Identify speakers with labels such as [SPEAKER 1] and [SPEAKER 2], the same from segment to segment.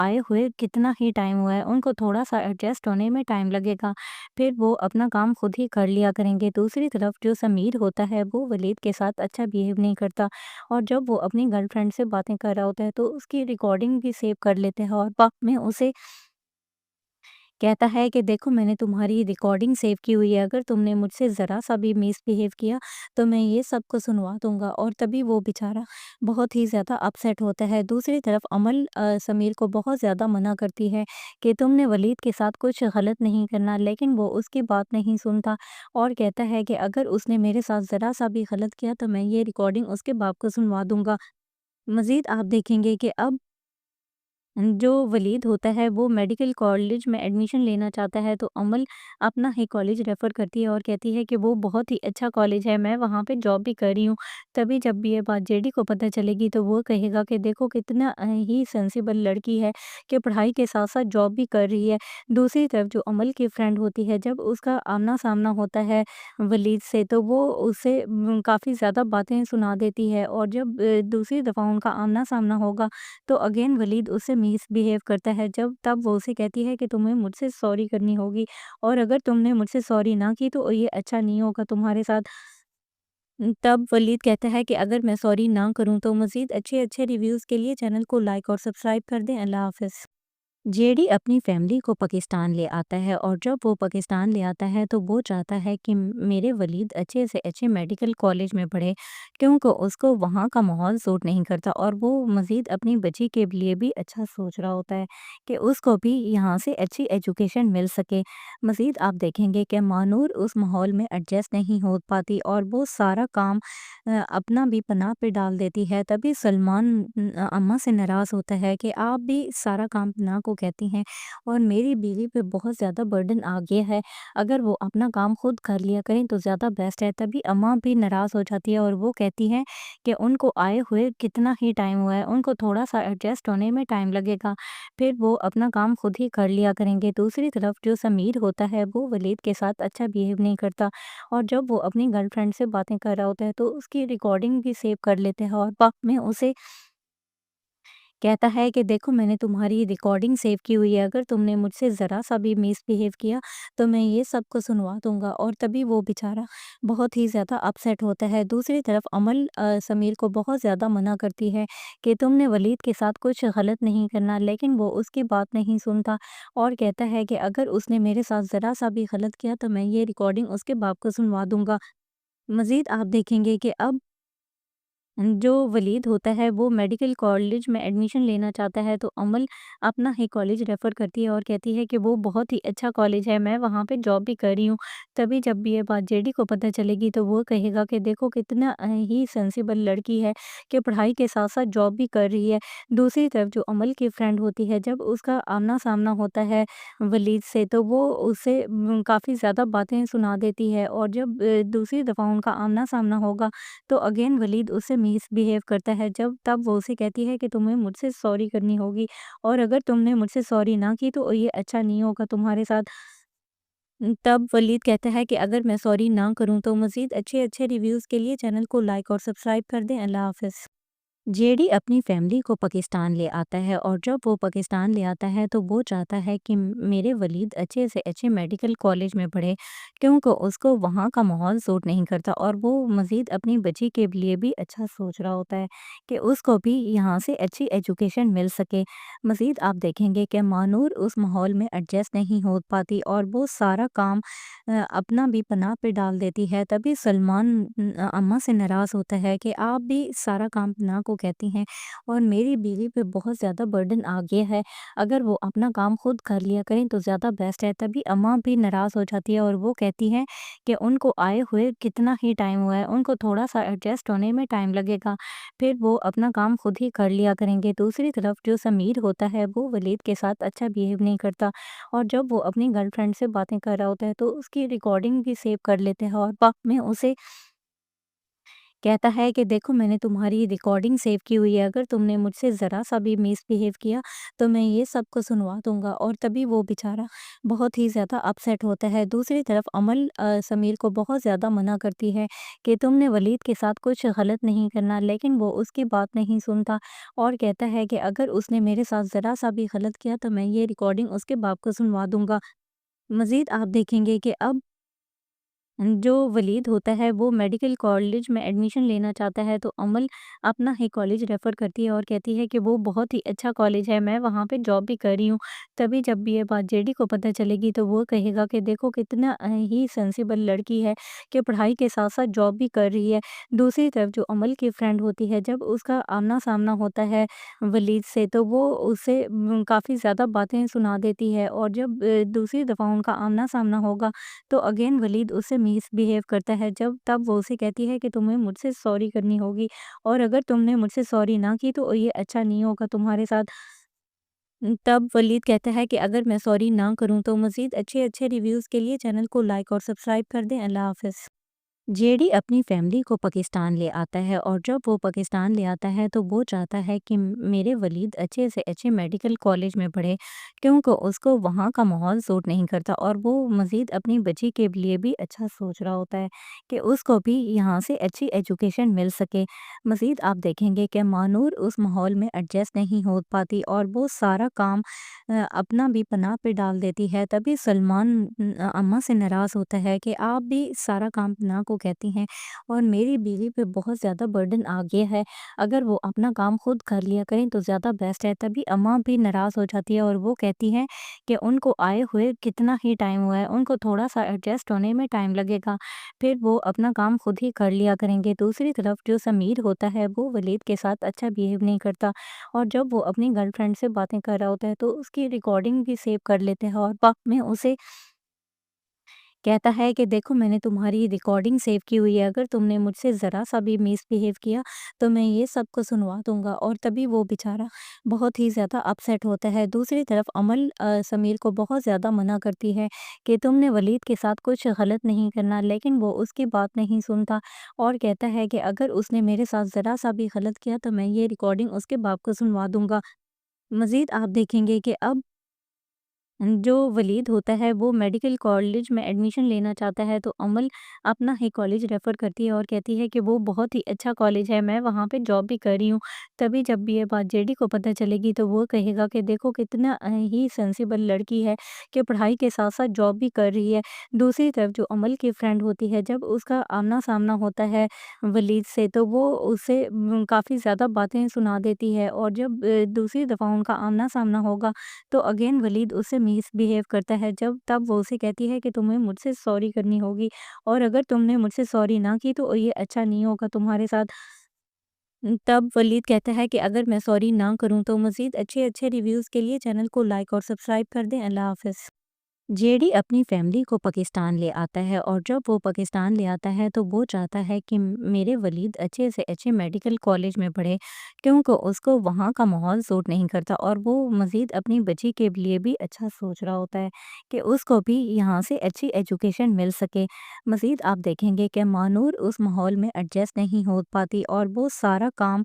[SPEAKER 1] आए हुए कितना ही टाइम हुआ है, उनको थोड़ा-सा एडजस्ट होने में टाइम लगेगा, फिर वो अपना काम खुद ही कर लिया करेंगे। दूसरी तरफ जो समीर होता है, वो वलीद के साथ अच्छा बिहेव नहीं करता और जब वो अपनी गर्लफ्रेंड से बातें कर रहा होता है, तो उसकी रिकॉर्डिंग भी सेव कर लेते हैं और बाद में उसे कहता है कि देखो मैंने तुम्हारी रिकॉर्डिंग सेव की हुई है, अगर तुमने मुझसे ज़रा-सा भी मिसबिहेव किया तो मैं ये सबको सुनवा दूँगा और तभी वो बेचारा बहुत ही ज़्यादा अपसेट होता है। दूसरी तरफ अमल समीर को बहुत ज़्यादा मना करती है कि तुमने वलीद के साथ कुछ गलत नहीं करना, लेकिन वो उसकी बात नहीं सुनता और कहता है कि अगर उसने मेरे साथ ज़रा-सा भी गलत किया तो मैं ये रिकॉर्डिंग उसके बाप को सुनवा दूँगा। मज़ीद आप देखेंगे कि अब जो वलीद होता है वो मेडिकल कॉलेज में एडमिशन लेना चाहता है, तो अमल अपना ही कॉलेज रेफ़र करती है और कहती है कि वो बहुत ही अच्छा कॉलेज है, मैं वहाँ पे जॉब भी कर रही हूँ। तभी जब भी ये बात जेडी को पता चलेगी तो वो कहेगा कि देखो कितना ही सेंसिबल लड़की है कि पढ़ाई के साथ-साथ जॉब भी कर रही है। दूसरी तरफ जो अमल की फ्रेंड होती है, जब उसका आमना-सामना होता है वलीद से, तो वो उसे काफ़ी ज़्यादा बातें सुना देती है और जब दूसरी दफ़ा उनका आमना-सामना होगा तो अगेन वलीद उससे मिसबिहेव करता है। जब तब वो उसे कहती है कि तुम्हें मुझसे सॉरी करनी होगी और अगर तुमने मुझसे सॉरी ना की तो ये अच्छा नहीं होगा तुम्हारे साथ। तब वलीद कहता है कि अगर मैं सॉरी ना करूँ तो मज़ीद अच्छे-अच्छे रिव्यूज़ के लिए चैनल को लाइक और सब्सक्राइब कर दें। अल्लाह हाफ़िज़। जेडी अपनी फैमिली को पाकिस्तान ले आता है और जब वो पाकिस्तान ले आता है तो वो चाहता है कि मेरे वलीद अच्छे से अच्छे मेडिकल कॉलेज में पढ़े, क्योंकि उसको वहाँ का माहौल सूट नहीं करता और वो मज़ीद अपनी बच्ची के लिए भी अच्छा सोच रहा होता है कि उसको भी यहाँ से अच्छी एजुकेशन मिल सके। मज़ीद आप देखेंगे कि मानूर उस माहौल में एडजस्ट नहीं हो पाती और वो सारा काम अपना भी पनाह पे डाल देती है। तभी सलमान अम्मा से नाराज़ होता है कि आप भी सारा काम पनाह को कहती हैं और मेरी बीवी पे बहुत ज़्यादा बर्डन आ गया है, अगर वो अपना काम खुद कर लिया करें तो ज़्यादा बेस्ट है। तभी अम्मा भी नाराज़ हो जाती है और वो कहती हैं कि उनको आए हुए कितना ही टाइम हुआ है, उनको थोड़ा-सा एडजस्ट होने में टाइम लगेगा, फिर वो अपना काम खुद ही कर लिया करेंगे। दूसरी तरफ जो समीर होता है, वो वलीद के साथ अच्छा बिहेव नहीं करता और जब वो अपनी गर्लफ्रेंड से बातें कर रहा होता है, तो उसकी रिकॉर्डिंग भी सेव कर लेते हैं और बाद में उसे कहता है कि देखो मैंने तुम्हारी रिकॉर्डिंग सेव की हुई है, अगर तुमने मुझसे ज़रा-सा भी मिसबिहेव किया तो मैं ये सबको सुनवा दूँगा और तभी वो बेचारा बहुत ही ज़्यादा अपसेट होता है। दूसरी तरफ अमल समीर को बहुत ज़्यादा मना करती है कि तुमने वलीद के साथ कुछ गलत नहीं करना, लेकिन वो उसकी बात नहीं सुनता और कहता है कि अगर उसने मेरे साथ ज़रा-सा भी गलत किया तो मैं ये रिकॉर्डिंग उसके बाप को सुनवा दूँगा। मज़ीद आप देखेंगे कि अब जो वलीद होता है वो मेडिकल कॉलेज में एडमिशन लेना चाहता है, तो अमल अपना ही कॉलेज रेफ़र करती है और कहती है कि वो बहुत ही अच्छा कॉलेज है, मैं वहाँ पे जॉब भी कर रही हूँ। तभी जब भी ये बात जेडी को पता चलेगी तो वो कहेगा कि देखो कितना ही सेंसिबल लड़की है कि पढ़ाई के साथ-साथ जॉब भी कर रही है। दूसरी तरफ जो अमल की फ्रेंड होती है, जब उसका आमना-सामना होता है वलीद से, तो वो उसे काफ़ी ज़्यादा बातें सुना देती है और जब दूसरी दफ़ा उनका आमना-सामना होगा तो अगेन वलीद उससे मिसबिहेव करता है। जब तब वो उसे कहती है कि तुम्हें मुझसे सॉरी करनी होगी और अगर तुमने मुझसे सॉरी ना की तो ये अच्छा नहीं होगा तुम्हारे साथ। तब वलीद कहता है कि अगर मैं सॉरी ना करूँ तो मज़ीद अच्छे-अच्छे रिव्यूज़ के लिए चैनल को लाइक और सब्सक्राइब कर दें। अल्लाह हाफ़िज़। जेडी अपनी फैमिली को पाकिस्तान ले आता है और जब वो पाकिस्तान ले आता है तो वो चाहता है कि मेरे वलीद अच्छे से अच्छे मेडिकल कॉलेज में पढ़े, क्योंकि उसको वहाँ का माहौल सूट नहीं करता और वो मज़ीद अपनी बच्ची के लिए भी अच्छा सोच रहा होता है कि उसको भी यहाँ से अच्छी एजुकेशन मिल सके। मज़ीद आप देखेंगे कि मानूर उस माहौल में एडजस्ट नहीं हो पाती और वो सारा काम अपना भी पनाह पे डाल देती है। तभी सलमान अम्मा से नाराज़ होता है कि आप भी सारा काम पनाह को कहती हैं और मेरी बीवी पे बहुत ज़्यादा बर्डन आ गया है, अगर वो अपना काम खुद कर लिया करें तो ज़्यादा बेस्ट है। तभी अम्मा भी नाराज़ हो जाती है और वो कहती हैं कि उनको आए हुए कितना ही टाइम हुआ है, उनको थोड़ा-सा एडजस्ट होने में टाइम लगेगा, फिर वो अपना काम खुद ही कर लिया करेंगे। दूसरी तरफ जो समीर होता है वो वलीद के साथ अच्छा बिहेव नहीं करता और जब वो अपनी गर्लफ्रेंड से बातें कर रहा होता है तो उसकी रिकॉर्डिंग भी सेव कर लेते हैं और बाद में उसे कहता है कि देखो मैंने तुम्हारी रिकॉर्डिंग सेव की हुई है, अगर तुमने मुझसे ज़रा-सा भी मिसबिहेव किया तो मैं ये सबको सुनवा दूँगा। और तभी वो बेचारा बहुत ही ज़्यादा अपसेट होता है। दूसरी तरफ अमल समीर को बहुत ज़्यादा मना करती है कि तुमने वलीद के साथ कुछ गलत नहीं करना, लेकिन वो उसकी बात नहीं सुनता और कहता है कि अगर उसने मेरे साथ ज़रा-सा भी गलत किया तो मैं ये रिकॉर्डिंग उसके बाप को सुनवा दूँगा। मज़ीद आप देखेंगे कि अब जो वलीद होता है वो मेडिकल कॉलेज में एडमिशन लेना चाहता है, तो अमल अपना ही कॉलेज रेफ़र करती है और कहती है कि वो बहुत ही अच्छा कॉलेज है, मैं वहाँ पे जॉब भी कर रही हूँ। तभी जब भी ये बात जेडी को पता चलेगी तो वो कहेगा कि देखो कितना ही सेंसिबल लड़की है कि पढ़ाई के साथ-साथ जॉब भी कर रही है। दूसरी तरफ जो अमल की फ्रेंड होती है, जब उसका आमना-सामना होता है वलीद से, तो वो उसे काफ़ी ज़्यादा बातें सुना देती है। और जब दूसरी दफ़ा उनका आमना-सामना होगा तो अगेन वलीद उससे मिसबिहेव करता है। जब तब वो उसे कहती है कि तुम्हें मुझसे सॉरी करनी होगी और अगर तुमने मुझसे सॉरी ना की तो ये अच्छा नहीं होगा तुम्हारे साथ। तब वलीद कहता है कि अगर मैं सॉरी ना करूँ तो मज़ीद अच्छे-अच्छे रिव्यूज़ के लिए चैनल को लाइक और सब्सक्राइब कर दें। अल्लाह हाफ़िज़। जेडी अपनी फैमिली को पाकिस्तान ले आता है और जब वो पाकिस्तान ले आता है तो वो चाहता है कि मेरे वलीद अच्छे से अच्छे मेडिकल कॉलेज में पढ़े, क्योंकि उसको वहाँ का माहौल सूट नहीं करता और वो मज़ीद अपनी बच्ची के लिए भी अच्छा सोच रहा होता है कि उसको भी यहाँ से अच्छी एजुकेशन मिल सके। मज़ीद आप देखेंगे कि मानूर उस माहौल में एडजस्ट नहीं हो पाती और वो सारा काम अपना भी पनाह पे डाल देती है। तभी सलमान अम्मा से नाराज़ होता है कि आप भी सारा काम पनाह को कहती हैं और मेरी बीवी पे बहुत ज़्यादा बर्डन आ गया है। अगर वो अपना काम खुद कर लिया करें तो ज़्यादा बेस्ट है। तभी अम्मा भी नाराज़ हो जाती है और वो कहती हैं कि उनको आए हुए कितना ही टाइम हुआ है, उनको थोड़ा-सा एडजस्ट होने में टाइम लगेगा, फिर वो अपना काम खुद ही कर लिया करेंगे। दूसरी तरफ जो समीर होता है वो वलीद के साथ अच्छा बिहेव नहीं करता और जब वो अपनी गर्लफ्रेंड से बातें कर रहा होता है तो उसकी रिकॉर्डिंग भी सेव कर लेते हैं और बाद में उसे कहता है कि देखो मैंने तुम्हारी रिकॉर्डिंग सेव की हुई है, अगर तुमने मुझसे ज़रा-सा भी मिसबिहेव किया तो मैं ये सबको सुनवा दूँगा। और तभी वो बेचारा बहुत ही ज़्यादा अपसेट होता है। दूसरी तरफ अमल समीर को बहुत ज़्यादा मना करती है कि तुमने वलीद के साथ कुछ गलत नहीं करना, लेकिन वो उसकी बात नहीं सुनता और कहता है कि अगर उसने मेरे साथ ज़रा-सा भी गलत किया तो मैं ये रिकॉर्डिंग उसके बाप को सुनवा दूँगा। मज़ीद आप देखेंगे कि अब जो वलीद होता है वो मेडिकल कॉलेज में एडमिशन लेना चाहता है, तो अमल अपना ही कॉलेज रेफ़र करती है और कहती है कि वो बहुत ही अच्छा कॉलेज है, मैं वहाँ पे जॉब भी कर रही हूँ। तभी जब भी ये बात जेडी को पता चलेगी तो वो कहेगा कि देखो कितना ही सेंसिबल लड़की है कि पढ़ाई के साथ-साथ जॉब भी कर रही है। दूसरी तरफ जो अमल की फ्रेंड होती है, जब उसका आमना-सामना होता है वलीद से तो वो उसे काफ़ी ज़्यादा बातें सुना देती है और जब दूसरी दफ़ा उनका आमना-सामना होगा तो अगेन वलीद उससे मिसबिहेव करता है। जब तब वो उसे कहती है कि तुम्हें मुझसे सॉरी करनी होगी और अगर तुमने मुझसे सॉरी ना की तो ये अच्छा नहीं होगा तुम्हारे साथ। तब वलीद कहता है कि अगर मैं सॉरी ना करूँ तो मज़ीद अच्छे-अच्छे रिव्यूज़ के लिए चैनल को लाइक और सब्सक्राइब कर दें। अल्लाह हाफ़िज़। जेडी अपनी फैमिली को पाकिस्तान ले आता है और जब वो पाकिस्तान ले आता है तो वो चाहता है कि मेरे वलीद अच्छे से अच्छे मेडिकल कॉलेज में पढ़े, क्योंकि उसको वहाँ का माहौल सूट नहीं करता और वो मज़ीद अपनी बच्ची के लिए भी अच्छा सोच रहा होता है कि उसको भी यहाँ से अच्छी एजुकेशन मिल सके। मज़ीद आप देखेंगे कि मानूर उस माहौल में एडजस्ट नहीं हो पाती और वो सारा काम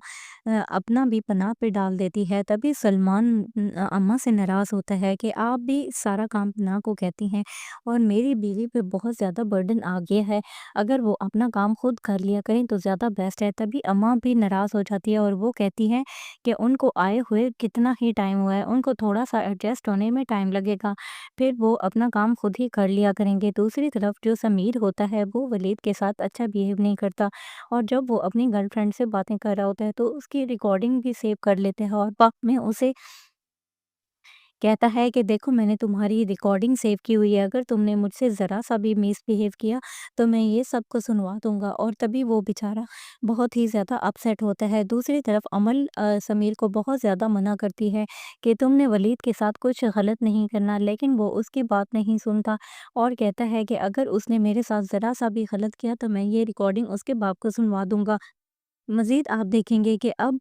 [SPEAKER 1] अपना भी पनाह पे डाल देती है। तभी सलमान अम्मा से नाराज़ होता है कि आप भी सारा काम पनाह को कहती हैं और मेरी बीवी पे बहुत ज़्यादा बर्डन आ गया है, अगर वो अपना काम खुद कर लिया करें तो ज़्यादा बेस्ट है। तभी अम्मा भी नाराज़ हो जाती है और वो कहती हैं कि उनको आए हुए कितना ही टाइम हुआ है, उनको थोड़ा-सा एडजस्ट होने में टाइम लगेगा, फिर वो अपना काम खुद ही कर लिया करेंगे। दूसरी तरफ जो समीर होता है वो वलीद के साथ अच्छा बिहेव नहीं करता और जब वो अपनी गर्लफ्रेंड से बातें कर रहा होता है तो उसकी रिकॉर्डिंग भी सेव कर लेते हैं और बाद में उसे कहता है कि देखो मैंने तुम्हारी रिकॉर्डिंग सेव की हुई है, अगर तुमने मुझसे ज़रा-सा भी मिसबिहेव किया तो मैं ये सबको सुनवा दूँगा। और तभी वो बेचारा बहुत ही ज़्यादा अपसेट होता है। दूसरी तरफ अमल समीर को बहुत ज़्यादा मना करती है कि तुमने वलीद के साथ कुछ गलत नहीं करना, लेकिन वो उसकी बात नहीं सुनता और कहता है कि अगर उसने मेरे साथ ज़रा-सा भी गलत किया तो मैं ये रिकॉर्डिंग उसके बाप को सुनवा दूँगा। मज़ीद आप देखेंगे कि अब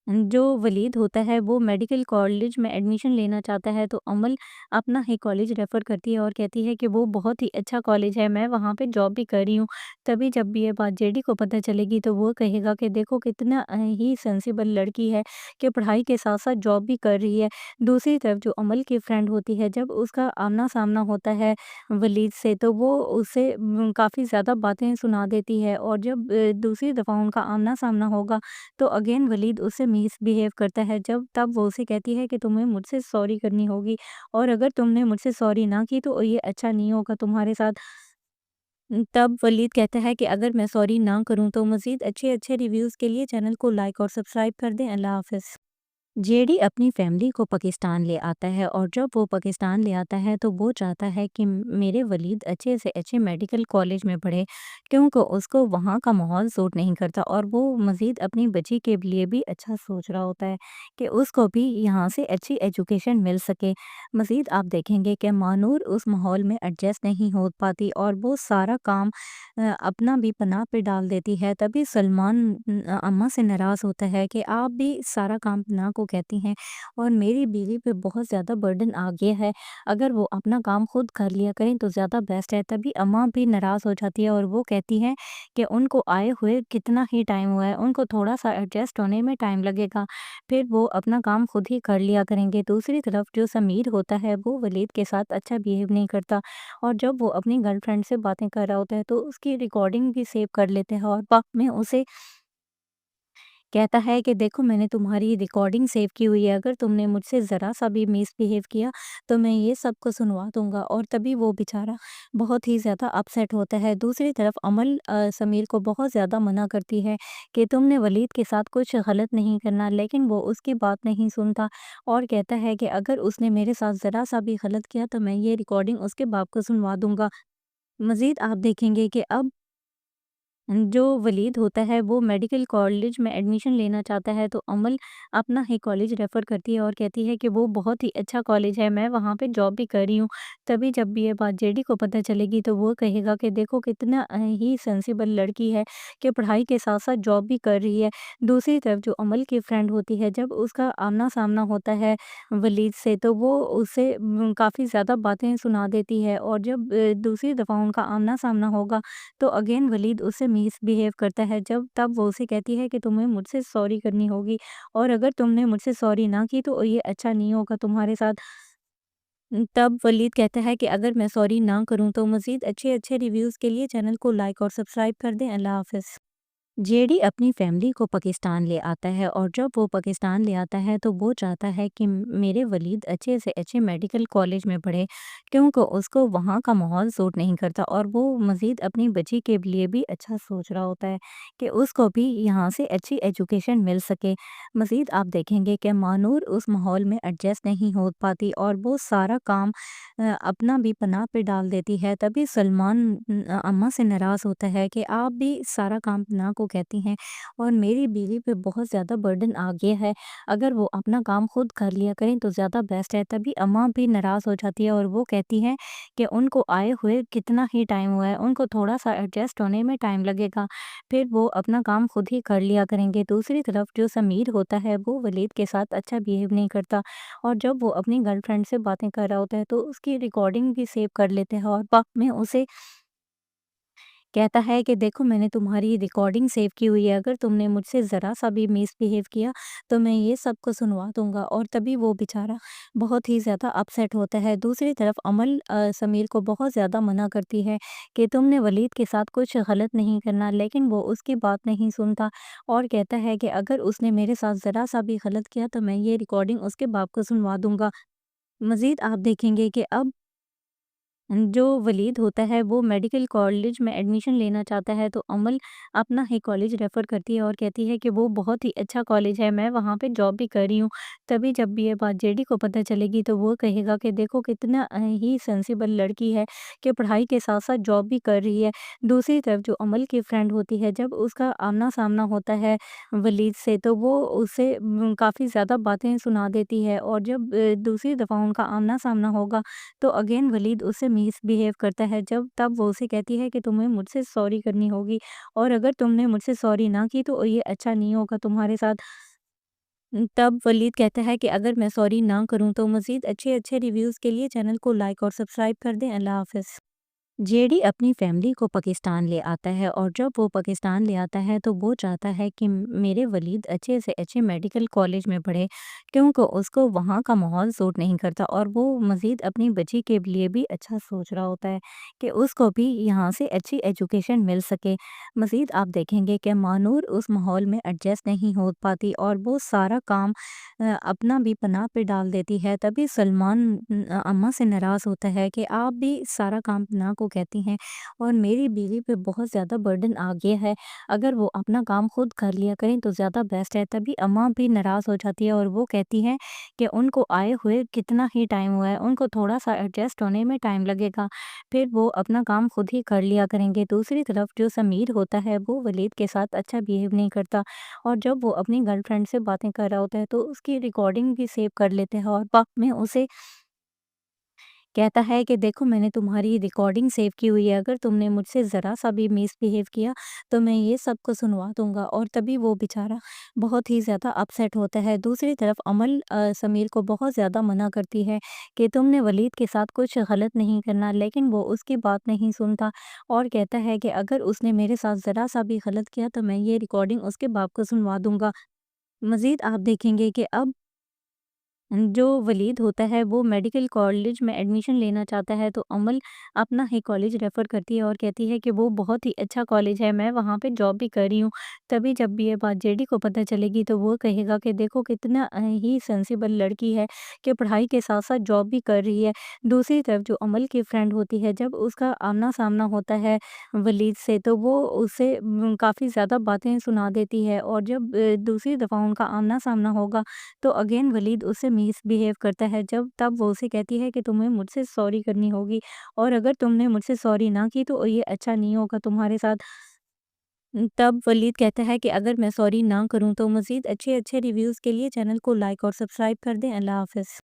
[SPEAKER 1] जो वलीद होता है वो मेडिकल कॉलेज में एडमिशन लेना चाहता है तो अमल अपना ही कॉलेज रेफ़र करती है और कहती है कि वो बहुत ही अच्छा कॉलेज है, मैं वहाँ पे जॉब भी कर रही हूँ। तभी जब ये बात जेडी को पता चलेगी तो वो कहेगा कि देखो कितना ही सेंसिबल लड़की है कि पढ़ाई के साथ-साथ जॉब भी कर रही है। दूसरी तरफ जो अमल की फ्रेंड होती है जब उसका आमना-सामना होता है वलीद से तो वो उसे काफ़ी ज़्यादा बातें सुना देती है और जब दूसरी दफ़ा उनका आमना-सामना होगा तो अगेन वलीद उससे मिसबिहेव करता है जब तब वो उसे कहती है कि तुम्हें मुझसे सॉरी करनी होगी और अगर तुमने मुझसे सॉरी ना की तो ये अच्छा नहीं होगा तुम्हारे साथ। तब वलीद कहता है कि अगर मैं सॉरी ना करूँ तो मज़ीद अच्छे-अच्छे रिव्यूज़ के लिए चैनल को लाइक और सब्सक्राइब कर दें। अल्लाह हाफ़िज़। जेडी अपनी फैमिली को पाकिस्तान ले आता है और जब वो पाकिस्तान ले आता है तो वो चाहता है कि मेरे वलीद अच्छे से अच्छे मेडिकल कॉलेज में पढ़े क्योंकि उसको वहाँ का माहौल सूट नहीं करता और वो मज़ीद अपनी बच्ची के लिए भी अच्छा सोच रहा होता है कि उसको भी यहाँ से अच्छी एजुकेशन मिल सके। मज़ीद आप देखेंगे कि मानूर उस माहौल में एडजस्ट नहीं हो पाती और वो सारा काम अपना भी पनाह पे डाल देती है। तभी सलमान अम्मा से नाराज़ होता है कि आप भी सारा काम पनाह को कहती हैं और मेरी बीवी पे बहुत ज़्यादा बर्डन आ गया है। अगर वो अपना काम खुद कर लिया करें तो ज़्यादा बेस्ट है। तभी अम्मा भी नाराज़ हो जाती है और वो कहती हैं कि उनको आए हुए कितना ही टाइम हुआ है, उनको थोड़ा-सा एडजस्ट होने में टाइम लगेगा, फिर वो अपना काम खुद ही कर लिया करेंगे। दूसरी तरफ जो समीर होता है वो वलीद के साथ अच्छा बिहेव नहीं करता और जब वो अपनी गर्लफ्रेंड से बातें कर रहा होता है तो उसकी रिकॉर्डिंग भी सेव कर लेते हैं और बाद में उसे कहता है कि देखो मैंने तुम्हारी रिकॉर्डिंग सेव की हुई है, अगर तुमने मुझसे ज़रा-सा भी मिसबिहेव किया तो मैं ये सबको सुनवा दूँगा और तभी वो बेचारा बहुत ही ज़्यादा अपसेट होता है। दूसरी तरफ अमल समीर को बहुत ज़्यादा मना करती है कि तुमने वलीद के साथ कुछ गलत नहीं करना, लेकिन वो उसकी बात नहीं सुनता और कहता है कि अगर उसने मेरे साथ ज़रा-सा भी गलत किया तो मैं ये रिकॉर्डिंग उसके बाप को सुनवा दूँगा। मज़ीद आप देखेंगे कि अब जो वलीद होता है वो मेडिकल कॉलेज में एडमिशन लेना चाहता है तो अमल अपना ही कॉलेज रेफ़र करती है और कहती है कि वो बहुत ही अच्छा कॉलेज है, मैं वहाँ पे जॉब भी कर रही हूँ। तभी जब भी ये बात जेडी को पता चलेगी तो वो कहेगा कि देखो कितना ही सेंसिबल लड़की है कि पढ़ाई के साथ-साथ जॉब भी कर रही है। दूसरी तरफ जो अमल की फ्रेंड होती है जब उसका आमना-सामना होता है वलीद से तो वो उसे काफ़ी ज़्यादा बातें सुना देती है और जब दूसरी दफ़ा उनका आमना-सामना होगा तो अगेन वलीद उससे मिसबिहेव करता है जब तब वो उसे कहती है कि तुम्हें मुझसे सॉरी करनी होगी और अगर तुमने मुझसे सॉरी ना की तो ये अच्छा नहीं होगा तुम्हारे साथ। तब वलीद कहता है कि अगर मैं सॉरी ना करूँ तो मज़ीद अच्छे-अच्छे रिव्यूज़ के लिए चैनल को लाइक और सब्सक्राइब कर दें। अल्लाह हाफ़िज़। जेडी अपनी फैमिली को पाकिस्तान ले आता है और जब वो पाकिस्तान ले आता है तो वो चाहता है कि मेरे वलीद अच्छे से अच्छे मेडिकल कॉलेज में पढ़े क्योंकि उसको वहाँ का माहौल सूट नहीं करता और वो मज़ीद अपनी बच्ची के लिए भी अच्छा सोच रहा होता है कि उसको भी यहाँ से अच्छी एजुकेशन मिल सके। मज़ीद आप देखेंगे कि मानूर उस माहौल में एडजस्ट नहीं हो पाती और वो सारा काम अपना भी पनाह पे डाल देती है। तभी सलमान अम्मा से नाराज़ होता है कि आप भी सारा काम पनाह को कहती हैं और मेरी बीवी पे बहुत ज़्यादा बर्डन आ गया है, अगर वो अपना काम खुद कर लिया करें तो ज़्यादा बेस्ट है। तभी अम्मा भी नाराज़ हो जाती है और वो कहती हैं कि उनको आए हुए कितना ही टाइम हुआ है, उनको थोड़ा-सा एडजस्ट होने में टाइम लगेगा, फिर वो अपना काम खुद ही कर लिया करेंगे। दूसरी तरफ जो समीर होता है वो वलीद के साथ अच्छा बिहेव नहीं करता और जब वो अपनी गर्लफ्रेंड से बातें कर रहा होता है तो उसकी रिकॉर्डिंग भी सेव कर लेते हैं और बाद में उसे कहता है कि देखो मैंने तुम्हारी रिकॉर्डिंग सेव की हुई है, अगर तुमने मुझसे ज़रा-सा भी मिसबिहेव किया तो मैं ये सबको सुनवा दूँगा और तभी वो बेचारा बहुत ही ज़्यादा अपसेट होता है। दूसरी तरफ अमल समीर को बहुत ज़्यादा मना करती है कि तुमने वलीद के साथ कुछ गलत नहीं करना, लेकिन वो उसकी बात नहीं सुनता और कहता है कि अगर उसने मेरे साथ ज़रा-सा भी गलत किया तो मैं ये रिकॉर्डिंग उसके बाप को सुनवा दूँगा। मज़ीद आप देखेंगे कि अब जो वलीद होता है वो मेडिकल कॉलेज में एडमिशन लेना चाहता है तो अमल अपना ही कॉलेज रेफ़र करती है और कहती है कि वो बहुत ही अच्छा कॉलेज है, मैं वहाँ पे जॉब भी कर रही हूँ। तभी जब भी ये बात जेडी को पता चलेगी तो वो कहेगा कि देखो कितना ही सेंसिबल लड़की है कि पढ़ाई के साथ-साथ जॉब भी कर रही है। दूसरी तरफ जो अमल की फ्रेंड होती है जब उसका आमना-सामना होता है वलीद से तो वो उसे काफ़ी ज़्यादा बातें सुना देती है और जब दूसरी दफ़ा उनका आमना-सामना होगा तो अगेन वलीद उससे मिसबिहेव करता है जब तब वो उसे कहती है कि तुम्हें मुझसे सॉरी करनी होगी और अगर तुमने मुझसे सॉरी ना की तो ये अच्छा नहीं होगा तुम्हारे साथ। तब वलीद कहता है कि अगर मैं सॉरी ना करूँ तो मज़ीद अच्छे-अच्छे रिव्यूज़ के लिए चैनल को लाइक और सब्सक्राइब कर दें। अल्लाह हाफ़िज़। जेडी अपनी फैमिली को पाकिस्तान ले आता है और जब वो पाकिस्तान ले आता है तो वो चाहता है कि मेरे वलीद अच्छे से अच्छे मेडिकल कॉलेज में पढ़े, क्योंकि उसको वहाँ का माहौल सूट नहीं करता और वो मज़ीद अपनी बच्ची के लिए भी अच्छा सोच रहा होता है कि उसको भी यहाँ से अच्छी एजुकेशन मिल सके। मज़ीद आप देखेंगे कि मानूर उस माहौल में एडजस्ट नहीं हो पाती और वो सारा काम अपना भी पनाह पे डाल देती है। तभी सलमान अम्मा से नाराज़ होता है कि आप भी सारा काम पनाह को कहती हैं और मेरी बीवी पे बहुत ज़्यादा बर्डन आ गया है। अगर वो अपना काम खुद कर लिया करें तो ज़्यादा बेस्ट है। तभी अम्मा भी नाराज़ हो जाती है और वो कहती हैं कि उनको आए हुए कितना ही टाइम हुआ है, उनको थोड़ा-सा एडजस्ट होने में टाइम लगेगा, फिर वो अपना काम खुद ही कर लिया करेंगे। दूसरी तरफ जो समीर होता है वो वलीद के साथ अच्छा बिहेव नहीं करता और जब वो अपनी गर्लफ्रेंड से बातें कर रहा होता है तो उसकी रिकॉर्डिंग भी सेव कर लेते हैं और बाद में उसे कहता है कि देखो मैंने तुम्हारी रिकॉर्डिंग सेव की हुई है, अगर तुमने मुझसे ज़रा-सा भी मिसबिहेव किया तो मैं ये सबको सुनवा दूँगा और तभी वो बेचारा बहुत ही ज़्यादा अपसेट होता है। दूसरी तरफ अमल समीर को बहुत ज़्यादा मना करती है कि तुमने वलीद के साथ कुछ गलत नहीं करना, लेकिन वो उसकी बात नहीं सुनता और कहता है कि अगर उसने मेरे साथ ज़रा-सा भी गलत किया तो मैं ये रिकॉर्डिंग उसके बाप को सुनवा दूँगा। मज़ीद आप देखेंगे कि अब जो वलीद होता है वो मेडिकल कॉलेज में एडमिशन लेना चाहता है तो अमल अपना ही कॉलेज रेफ़र करती है और कहती है कि वो बहुत ही अच्छा कॉलेज है, मैं वहाँ पे जॉब भी कर रही हूँ। तभी जब भी ये बात जेडी को पता चलेगी तो वो कहेगा कि देखो कितना ही सेंसिबल लड़की है कि पढ़ाई के साथ-साथ जॉब भी कर रही है। दूसरी तरफ जो अमल की फ्रेंड होती है, जब उसका आमना-सामना होता है वलीद से तो वो उसे काफ़ी ज़्यादा बातें सुना देती है और जब दूसरी दफ़ा उनका आमना-सामना होगा तो अगेन वलीद उससे मिसबिहेव करता है। जब तब वो उसे कहती है कि तुम्हें मुझसे सॉरी करनी होगी और अगर तुमने मुझसे सॉरी ना की तो ये अच्छा नहीं होगा तुम्हारे साथ। तब वलीद कहता है कि अगर मैं सॉरी ना करूँ तो मज़ीद अच्छे-अच्छे रिव्यूज़ के लिए चैनल को लाइक और सब्सक्राइब कर दें। अल्लाह हाफ़िज़।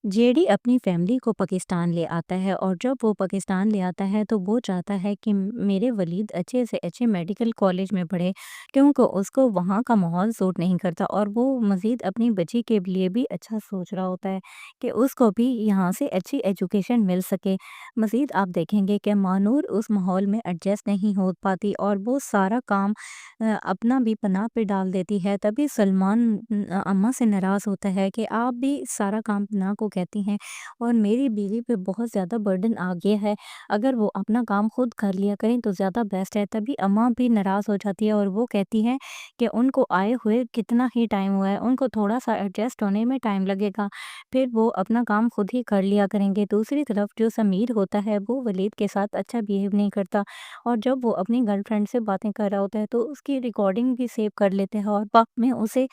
[SPEAKER 1] जेडी अपनी फैमिली को पाकिस्तान ले आता है और जब वो पाकिस्तान ले आता है तो वो चाहता है कि मेरे वलीद अच्छे से अच्छे मेडिकल कॉलेज में पढ़े, क्योंकि उसको वहाँ का माहौल सूट नहीं करता और वो मज़ीद अपनी बच्ची के लिए भी अच्छा सोच रहा होता है कि उसको भी यहाँ से अच्छी एजुकेशन मिल सके। मज़ीद आप देखेंगे कि मानूर उस माहौल में एडजस्ट नहीं हो पाती और वो सारा काम अपना भी पनाह पे डाल देती है। तभी सलमान अम्मा से नाराज़ होता है कि आप भी सारा काम पनाह को कहती हैं और मेरी बीवी पे बहुत ज़्यादा बर्डन आ गया है। अगर वो अपना काम खुद कर लिया करें तो ज़्यादा बेस्ट है। तभी अम्मा भी नाराज़ हो जाती है और वो कहती हैं कि उनको आए हुए कितना ही टाइम हुआ है, उनको थोड़ा-सा एडजस्ट होने में टाइम लगेगा, फिर वो अपना काम खुद ही कर लिया करेंगे। दूसरी तरफ जो समीर होता है वो वलीद के साथ अच्छा बिहेव नहीं करता और जब वो अपनी गर्लफ्रेंड से बातें कर रहा होता है तो उसकी रिकॉर्डिंग भी सेव कर लेते हैं और बाद में उसे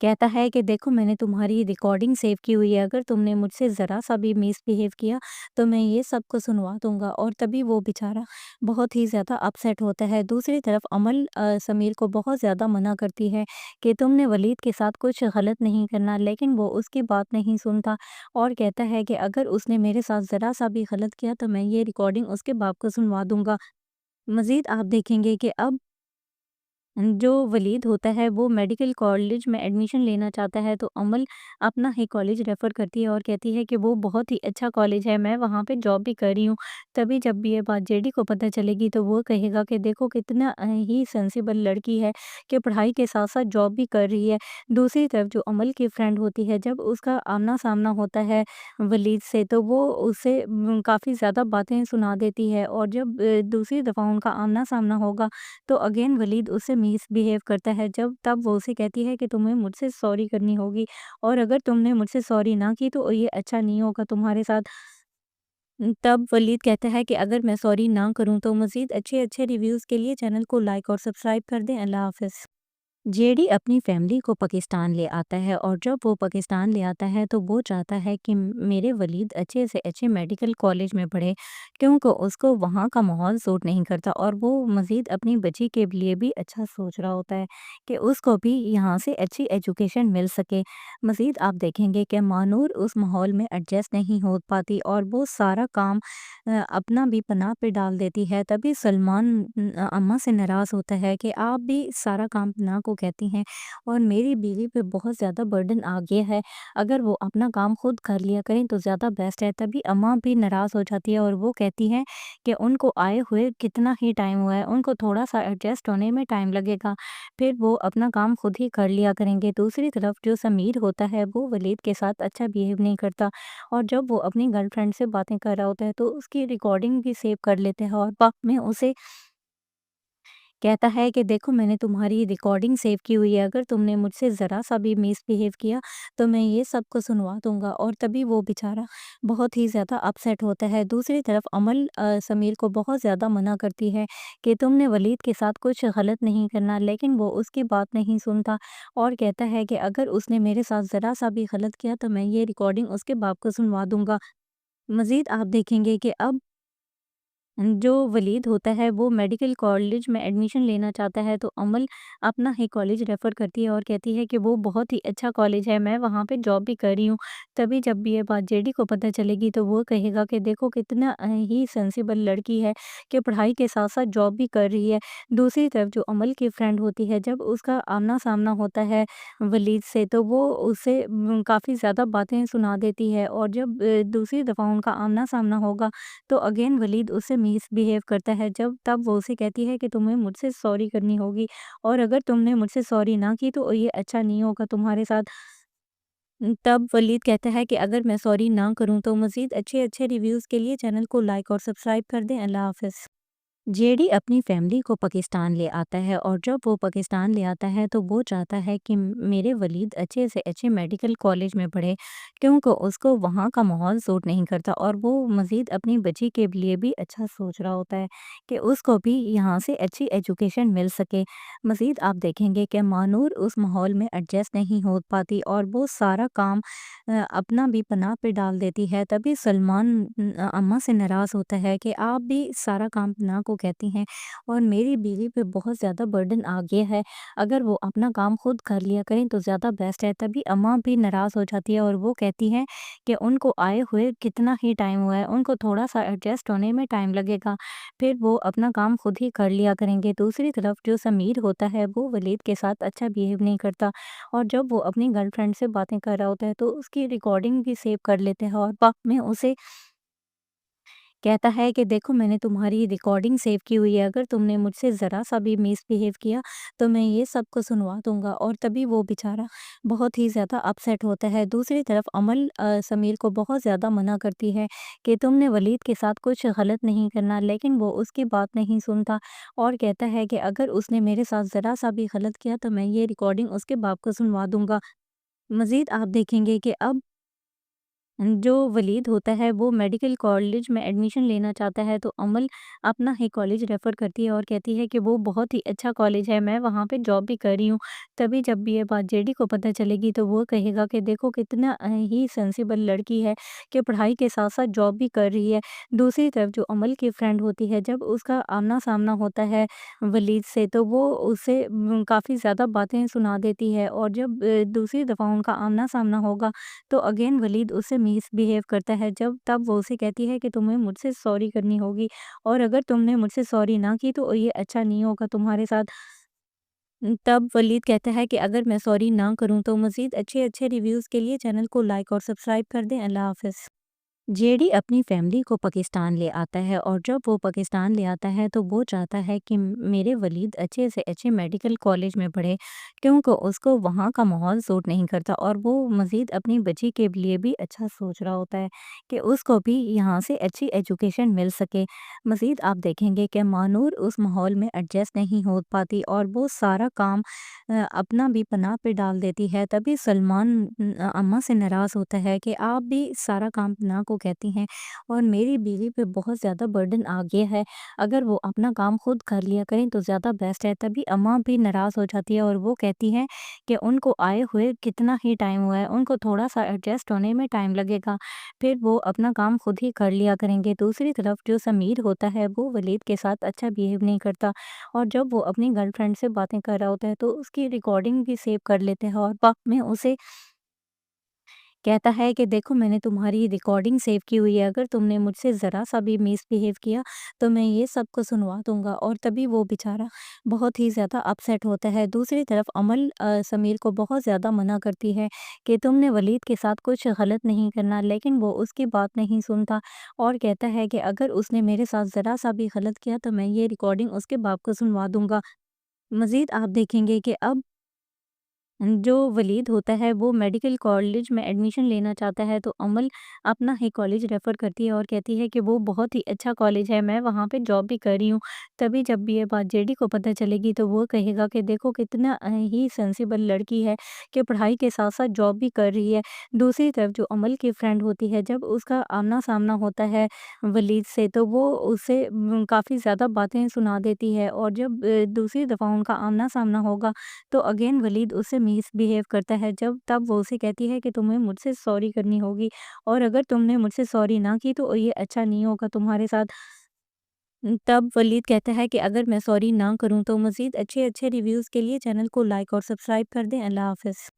[SPEAKER 1] कहता है कि देखो मैंने तुम्हारी रिकॉर्डिंग सेव की हुई है, अगर तुमने मुझसे ज़रा-सा भी मिसबिहेव किया तो मैं ये सबको सुनवा दूँगा और तभी वो बेचारा बहुत ही ज़्यादा अपसेट होता है। दूसरी तरफ अमल समीर को बहुत ज़्यादा मना करती है कि तुमने वलीद के साथ कुछ गलत नहीं करना, लेकिन वो उसकी बात नहीं सुनता और कहता है कि अगर उसने मेरे साथ ज़रा-सा भी गलत किया तो मैं ये रिकॉर्डिंग उसके बाप को सुनवा दूँगा। मज़ीद आप देखेंगे कि अब जो वलीद होता है वो मेडिकल कॉलेज में एडमिशन लेना चाहता है तो अमल अपना ही कॉलेज रेफ़र करती है और कहती है कि वो बहुत ही अच्छा कॉलेज है, मैं वहाँ पे जॉब भी कर रही हूँ। तभी जब भी ये बात जेडी को पता चलेगी तो वो कहेगा कि देखो कितना ही सेंसिबल लड़की है कि पढ़ाई के साथ-साथ जॉब भी कर रही है। दूसरी तरफ जो अमल की फ्रेंड होती है, जब उसका आमना-सामना होता है वलीद से तो वो उसे काफ़ी ज़्यादा बातें सुना देती है और जब दूसरी दफ़ा उनका आमना-सामना होगा तो अगेन वलीद उससे मिसबिहेव करता है। जब तब वो उसे कहती है कि तुम्हें मुझसे सॉरी करनी होगी और अगर तुमने मुझसे सॉरी ना की तो ये अच्छा नहीं होगा तुम्हारे साथ। तब वलीद कहता है कि अगर मैं सॉरी ना करूँ तो मज़ीद अच्छे-अच्छे रिव्यूज़ के लिए चैनल को लाइक और सब्सक्राइब कर दें। अल्लाह हाफ़िज़। जेडी अपनी फैमिली को पाकिस्तान ले आता है और जब वो पाकिस्तान ले आता है तो वो चाहता है कि मेरे वलीद अच्छे से अच्छे मेडिकल कॉलेज में पढ़े, क्योंकि उसको वहाँ का माहौल सूट नहीं करता और वो मज़ीद अपनी बच्ची के लिए भी अच्छा सोच रहा होता है कि उसको भी यहाँ से अच्छी एजुकेशन मिल सके। मज़ीद आप देखेंगे कि मानूर उस माहौल में एडजस्ट नहीं हो पाती और वो सारा काम अपना भी पनाह पे डाल देती है। तभी सलमान अम्मा से नाराज़ होता है कि आप भी सारा काम पनाह को कहती हैं, और मेरी बीवी पे बहुत ज़्यादा बर्डन आ गया है, अगर वो अपना काम खुद कर लिया करें तो ज़्यादा बेस्ट है। तभी अम्मा भी नाराज़ हो जाती है और वो कहती हैं कि उनको आए हुए कितना ही टाइम हुआ है, उनको थोड़ा-सा एडजस्ट होने में टाइम लगेगा, फिर वो अपना काम खुद ही कर लिया करेंगे। दूसरी तरफ जो समीर होता है वो वलीद के साथ अच्छा बिहेव नहीं करता, और जब वो अपनी गर्लफ्रेंड से बातें कर रहा होता है तो उसकी रिकॉर्डिंग भी सेव कर लेते हैं और बाद में उसे कहता है कि देखो, मैंने तुम्हारी रिकॉर्डिंग सेव की हुई है, अगर तुमने मुझसे ज़रा-सा भी मिसबिहेव किया तो मैं ये सबको सुनवा दूँगा। और तभी वो बेचारा बहुत ही ज़्यादा अपसेट होता है। दूसरी तरफ अमल समीर को बहुत ज़्यादा मना करती है कि तुमने वलीद के साथ कुछ गलत नहीं करना, लेकिन वो उसकी बात नहीं सुनता और कहता है कि अगर उसने मेरे साथ ज़रा-सा भी गलत किया तो मैं ये रिकॉर्डिंग उसके बाप को सुनवा दूँगा। मज़ीद आप देखेंगे कि अब जो वलीद होता है वो मेडिकल कॉलेज में एडमिशन लेना चाहता है, तो अमल अपना ही कॉलेज रेफ़र करती है और कहती है कि वो बहुत ही अच्छा कॉलेज है, मैं वहाँ पे जॉब भी कर रही हूँ। तभी जब भी ये बात जेडी को पता चलेगी तो वो कहेगा कि देखो, कितना ही सेंसिबल लड़की है कि पढ़ाई के साथ-साथ जॉब भी कर रही है। दूसरी तरफ जो अमल की फ्रेंड होती है, जब उसका आमना-सामना होता है वलीद से, तो वो उसे काफ़ी ज़्यादा बातें सुना देती है, और जब दूसरी दफ़ा उनका आमना-सामना होगा तो अगेन वलीद उससे मिसबिहेव करता है। जब तब वो उसे कहती है कि तुम्हें मुझसे सॉरी करनी होगी, और अगर तुमने मुझसे सॉरी ना की तो ये अच्छा नहीं होगा तुम्हारे साथ। तब वलीद कहता है कि अगर मैं सॉरी ना करूँ तो मज़ीद अच्छे-अच्छे रिव्यूज़ के लिए चैनल को लाइक और सब्सक्राइब कर दें। अल्लाह हाफ़िज़। जेडी अपनी फैमिली को पाकिस्तान ले आता है, और जब वो पाकिस्तान ले आता है तो वो चाहता है कि मेरे वलीद अच्छे से अच्छे मेडिकल कॉलेज में पढ़े, क्योंकि उसको वहाँ का माहौल सूट नहीं करता, और वो मज़ीद अपनी बच्ची के लिए भी अच्छा सोच रहा होता है कि उसको भी यहाँ से अच्छी एजुकेशन मिल सके। मज़ीद आप देखेंगे कि मानूर उस माहौल में एडजस्ट नहीं हो पाती और वो सारा काम अपना भी पनाह पे डाल देती है। तभी सलमान अम्मा से नाराज़ होता है कि आप भी सारा काम पनाह को कहती हैं, और मेरी बीवी पे बहुत ज़्यादा बर्डन आ गया है, अगर वो अपना काम खुद कर लिया करें तो ज़्यादा बेस्ट है। तभी अम्मा भी नाराज़ हो जाती है और वो कहती हैं कि उनको आए हुए कितना ही टाइम हुआ है, उनको थोड़ा-सा एडजस्ट होने में टाइम लगेगा, फिर वो अपना काम खुद ही कर लिया करेंगे। दूसरी तरफ जो समीर होता है वो वलीद के साथ अच्छा बिहेव नहीं करता, और जब वो अपनी गर्लफ्रेंड से बातें कर रहा होता है तो उसकी रिकॉर्डिंग भी सेव कर लेते हैं, और बाद में उसे कहता है कि देखो, मैंने तुम्हारी रिकॉर्डिंग सेव की हुई है, अगर तुमने मुझसे ज़रा-सा भी मिसबिहेव किया तो मैं ये सबको सुनवा दूँगा। और तभी वो बेचारा बहुत ही ज़्यादा अपसेट होता है। दूसरी तरफ अमल समीर को बहुत ज़्यादा मना करती है कि तुमने वलीद के साथ कुछ गलत नहीं करना, लेकिन वो उसकी बात नहीं सुनता और कहता है कि अगर उसने मेरे साथ ज़रा-सा भी गलत किया तो मैं ये रिकॉर्डिंग उसके बाप को सुनवा दूँगा। मज़ीद आप देखेंगे कि अब जो वलीद होता है वो मेडिकल कॉलेज में एडमिशन लेना चाहता है, तो अमल अपना ही कॉलेज रेफ़र करती है और कहती है कि वो बहुत ही अच्छा कॉलेज है, मैं वहाँ पे जॉब भी कर रही हूँ। तभी जब भी ये बात जेडी को पता चलेगी तो वो कहेगा कि देखो, कितना ही सेंसिबल लड़की है कि पढ़ाई के साथ-साथ जॉब भी कर रही है। दूसरी तरफ जो अमल की फ्रेंड होती है, जब उसका आमना-सामना होता है वलीद से, तो वो उसे काफ़ी ज़्यादा बातें सुना देती है, और जब दूसरी दफ़ा उनका आमना-सामना होगा तो अगेन वलीद उससे मिसबिहेव करता है। जब तब वो उसे कहती है कि तुम्हें मुझसे सॉरी करनी होगी, और अगर तुमने मुझसे सॉरी ना की तो ये अच्छा नहीं होगा तुम्हारे साथ। तब वलीद कहता है कि अगर मैं सॉरी ना करूँ तो मज़ीद अच्छे-अच्छे रिव्यूज़ के लिए चैनल को लाइक और सब्सक्राइब कर दें। अल्लाह हाफ़िज़। जेडी अपनी फैमिली को पाकिस्तान ले आता है, और जब वो पाकिस्तान ले आता है तो वो चाहता है कि मेरे वलीद अच्छे से अच्छे मेडिकल कॉलेज में पढ़े, क्योंकि उसको वहाँ का माहौल सूट नहीं करता, और वो मज़ीद अपनी बच्ची के लिए भी अच्छा सोच रहा होता है कि उसको भी यहाँ से अच्छी एजुकेशन मिल सके। मज़ीद आप देखेंगे कि मानूर उस माहौल में एडजस्ट नहीं हो पाती और वो सारा काम अपना भी पनाह पे डाल देती है। तभी सलमान अम्मा से नाराज़ होता है कि आप भी सारा काम पनाह को कहती हैं, और मेरी बीवी पे बहुत ज़्यादा बर्डन आ गया है, अगर वो अपना काम खुद कर लिया करें तो ज़्यादा बेस्ट है। तभी अम्मा भी नाराज़ हो जाती है और वो कहती हैं कि उनको आए हुए कितना ही टाइम हुआ है, उनको थोड़ा-सा एडजस्ट होने में टाइम लगेगा, फिर वो अपना काम खुद ही कर लिया करेंगे। दूसरी तरफ जो समीर होता है वो वलीद के साथ अच्छा बिहेव नहीं करता, और जब वो अपनी गर्लफ्रेंड से बातें कर रहा होता है तो उसकी रिकॉर्डिंग भी सेव कर लेते हैं, और बाद में उसे कहता है कि देखो मैंने तुम्हारी रिकॉर्डिंग सेव की हुई है, अगर तुमने मुझसे ज़रा-सा भी मिसबिहेव किया तो मैं ये सबको सुनवा दूँगा। और तभी वो बेचारा बहुत ही ज़्यादा अपसेट होता है। दूसरी तरफ अमल समीर को बहुत ज़्यादा मना करती है कि तुमने वलीद के साथ कुछ गलत नहीं करना, लेकिन वो उसकी बात नहीं सुनता और कहता है कि अगर उसने मेरे साथ ज़रा-सा भी गलत किया तो मैं ये रिकॉर्डिंग उसके बाप को सुनवा दूँगा। मज़ीद आप देखेंगे कि अब जो वलीद होता है वो मेडिकल कॉलेज में एडमिशन लेना चाहता है, तो अमल अपना ही कॉलेज रेफ़र करती है और कहती है कि वो बहुत ही अच्छा कॉलेज है, मैं वहाँ पे जॉब भी कर रही हूँ। तभी जब भी ये बात जेडी को पता चलेगी तो वो कहेगा कि देखो कितना ही सेंसिबल लड़की है कि पढ़ाई के साथ-साथ जॉब भी कर रही है। दूसरी तरफ जो अमल की फ्रेंड होती है, जब उसका आमना-सामना होता है वलीद से, तो वो उसे काफ़ी ज़्यादा बातें सुना देती है और जब दूसरी दफ़ा उनका आमना-सामना होगा तो अगेन वलीद उससे मिसबिहेव करता है। जब तब वो उसे कहती है कि तुम्हें मुझसे सॉरी करनी होगी और अगर तुमने मुझसे सॉरी ना की तो ये अच्छा नहीं होगा तुम्हारे साथ। तब वलीद कहता है कि अगर मैं सॉरी ना करूँ तो मज़ीद अच्छे-अच्छे रिव्यूज़ के लिए चैनल को लाइक और सब्सक्राइब कर दें। अल्लाह हाफ़िज़।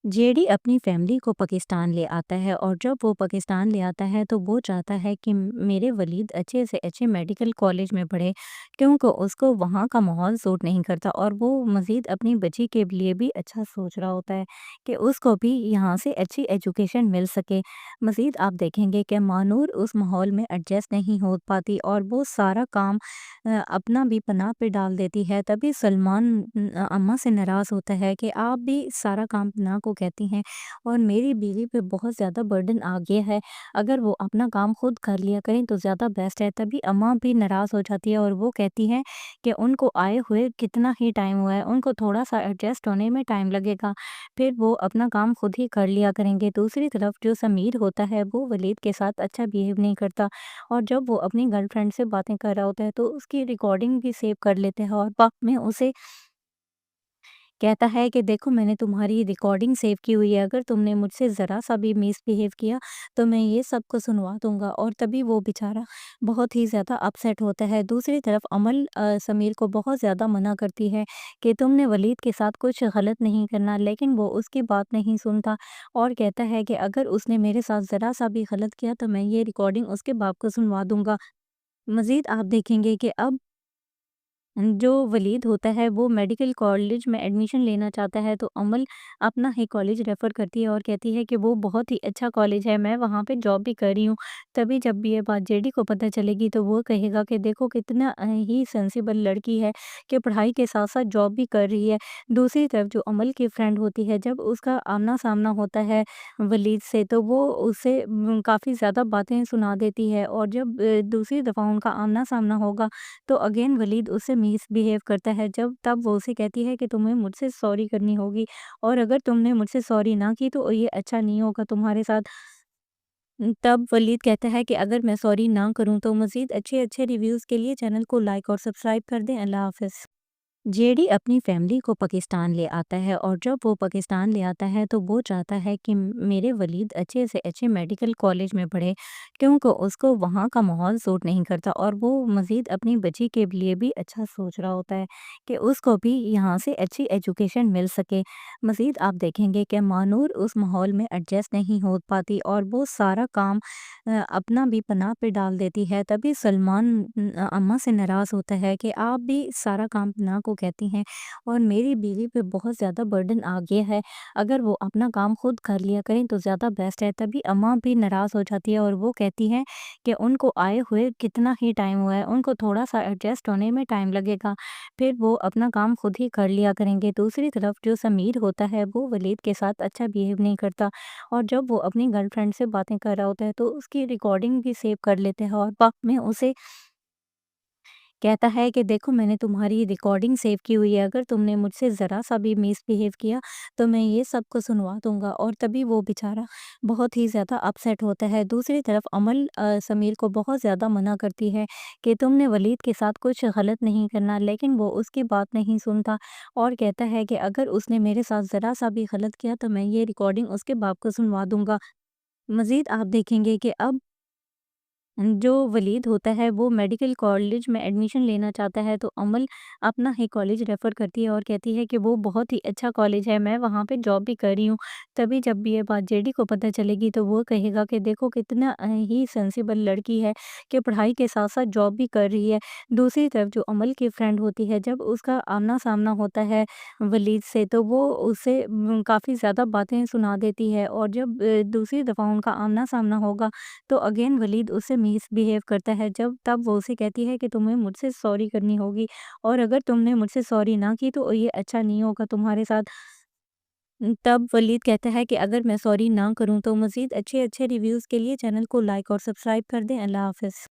[SPEAKER 1] जेडी अपनी फैमिली को पाकिस्तान ले आता है और जब वो पाकिस्तान ले आता है तो वो चाहता है कि मेरे वलीद अच्छे से अच्छे मेडिकल कॉलेज में पढ़े, क्योंकि उसको वहाँ का माहौल सूट नहीं करता और वो मज़ीद अपनी बच्ची के लिए भी अच्छा सोच रहा होता है कि उसको भी यहाँ से अच्छी एजुकेशन मिल सके। मज़ीद आप देखेंगे कि मानूर उस माहौल में एडजस्ट नहीं हो पाती और वो सारा काम अपना भी पनाह पे डाल देती है। तभी सलमान अम्मा से नाराज़ होता है कि आप भी सारा काम पनाह को कहती हैं और मेरी बीवी पे बहुत ज़्यादा बर्डन आ गया है, अगर वो अपना काम खुद कर लिया करें तो ज़्यादा बेस्ट है। तभी अम्मा भी नाराज़ हो जाती है और वो कहती हैं कि उनको आए हुए कितना ही टाइम हुआ है, उनको थोड़ा-सा एडजस्ट होने में टाइम लगेगा, फिर वो अपना काम खुद ही कर लिया करेंगे। दूसरी तरफ जो समीर होता है वो वलीद के साथ अच्छा बिहेव नहीं करता और जब वो अपनी गर्लफ्रेंड से बातें कर रहा होता है तो उसकी रिकॉर्डिंग भी सेव कर लेते हैं और बाद में उसे कहता है कि देखो मैंने तुम्हारी रिकॉर्डिंग सेव की हुई है, अगर तुमने मुझसे ज़रा-सा भी मिसबिहेव किया तो मैं ये सबको सुनवा दूँगा। और तभी वो बेचारा बहुत ही ज़्यादा अपसेट होता है। दूसरी तरफ अमल समीर को बहुत ज़्यादा मना करती है कि तुमने वलीद के साथ कुछ गलत नहीं करना, लेकिन वो उसकी बात नहीं सुनता और कहता है कि अगर उसने मेरे साथ ज़रा-सा भी गलत किया तो मैं ये रिकॉर्डिंग उसके बाप को सुनवा दूँगा। मज़ीद आप देखेंगे कि अब जो वलीद होता है वो मेडिकल कॉलेज में एडमिशन लेना चाहता है, तो अमल अपना ही कॉलेज रेफ़र करती है और कहती है कि वो बहुत ही अच्छा कॉलेज है, मैं वहाँ पे जॉब भी कर रही हूँ। तभी जब भी ये बात जेडी को पता चलेगी तो वो कहेगा कि देखो कितना ही सेंसिबल लड़की है कि पढ़ाई के साथ-साथ जॉब भी कर रही है। दूसरी तरफ जो अमल की फ्रेंड होती है, जब उसका आमना-सामना होता है वलीद से, तो वो उसे काफ़ी ज़्यादा बातें सुना देती है और जब दूसरी दफ़ा उनका आमना-सामना होगा तो अगेन वलीद उससे मिसबिहेव करता है। जब तब वो उसे कहती है कि तुम्हें मुझसे सॉरी करनी होगी और अगर तुमने मुझसे सॉरी ना की तो ये अच्छा नहीं होगा तुम्हारे साथ। तब वलीद कहता है कि अगर मैं सॉरी ना करूँ तो मज़ीद अच्छे-अच्छे रिव्यूज़ के लिए चैनल को लाइक और सब्सक्राइब कर दें। अल्लाह हाफ़िज़। जेडी अपनी फैमिली को पाकिस्तान ले आता है और जब वो पाकिस्तान ले आता है तो वो चाहता है कि मेरे वलीद अच्छे से अच्छे मेडिकल कॉलेज में पढ़े, क्योंकि उसको वहाँ का माहौल सूट नहीं करता और वो मज़ीद अपनी बच्ची के लिए भी अच्छा सोच रहा होता है कि उसको भी यहाँ से अच्छी एजुकेशन मिल सके। मज़ीद आप देखेंगे कि मानूर उस माहौल में एडजस्ट नहीं हो पाती और वो सारा काम अपना भी पनाह पे डाल देती है। तभी सलमान अम्मा से नाराज़ होता है कि आप भी सारा काम पनाह को कहती हैं और मेरी बीवी पे बहुत ज़्यादा बर्डन आ गया है, अगर वो अपना काम खुद कर लिया करें तो ज़्यादा बेस्ट है। तभी अम्मा भी नाराज़ हो जाती है और वो कहती हैं कि उनको आए हुए कितना ही टाइम हुआ है, उनको थोड़ा-सा एडजस्ट होने में टाइम लगेगा, फिर वो अपना काम खुद ही कर लिया करेंगे। दूसरी तरफ जो समीर होता है वो वलीद के साथ अच्छा बिहेव नहीं करता और जब वो अपनी गर्लफ्रेंड से बातें कर रहा होता है तो उसकी रिकॉर्डिंग भी सेव कर लेते हैं और बाद में उसे कहता है कि देखो मैंने तुम्हारी रिकॉर्डिंग सेव की हुई है, अगर तुमने मुझसे ज़रा-सा भी मिसबिहेव किया तो मैं ये सबको सुनवा दूँगा। और तभी वो बेचारा बहुत ही ज़्यादा अपसेट होता है। दूसरी तरफ अमल समीर को बहुत ज़्यादा मना करती है कि तुमने वलीद के साथ कुछ गलत नहीं करना, लेकिन वो उसकी बात नहीं सुनता और कहता है कि अगर उसने मेरे साथ ज़रा-सा भी गलत किया तो मैं ये रिकॉर्डिंग उसके बाप को सुनवा दूँगा। मज़ीद आप देखेंगे कि अब جو ولید ہوتا ہے وہ میڈیکل کالج میں ایڈمیشن لینا چاہتا ہے تو عمل اپنا ہی کالج ریفر کرتی ہے اور کہتی ہے کہ وہ بہت ہی اچھا کالج ہے، میں وہاں پہ جاب بھی کر رہی ہوں۔ تبھی جب بھی یہ بات جیڈی کو پتہ چلے گی تو وہ کہے گا کہ دیکھو کتنا ہی سینسیبل لڑکی ہے کہ پڑھائی کے ساتھ ساتھ جاب بھی کر رہی ہے۔ دوسری طرف جو عمل کی فرینڈ ہوتی ہے، جب اس کا آمنا سامنا ہوتا ہے ولید سے تو وہ اسے کافی زیادہ باتیں سنا دیتی ہے، اور جب دوسری دفعہ ان کا آمنا سامنا ہوگا تو اگین ولید اس سے مس بیہیو کرتا ہے، جب تب وہ اسے کہتی ہے کہ تمہیں مجھ سے سوری کرنی ہوگی، اور اگر تم نے مجھ سے سوری نہ کی تو یہ اچھا نہیں ہوگا تمہارے ساتھ۔ تب ولید کہتا ہے کہ اگر میں سوری نہ کروں تو مزید اچھے اچھے ریویوز کے لیے چینل کو لائک اور سبسکرائب کر دیں۔ اللہ حافظ۔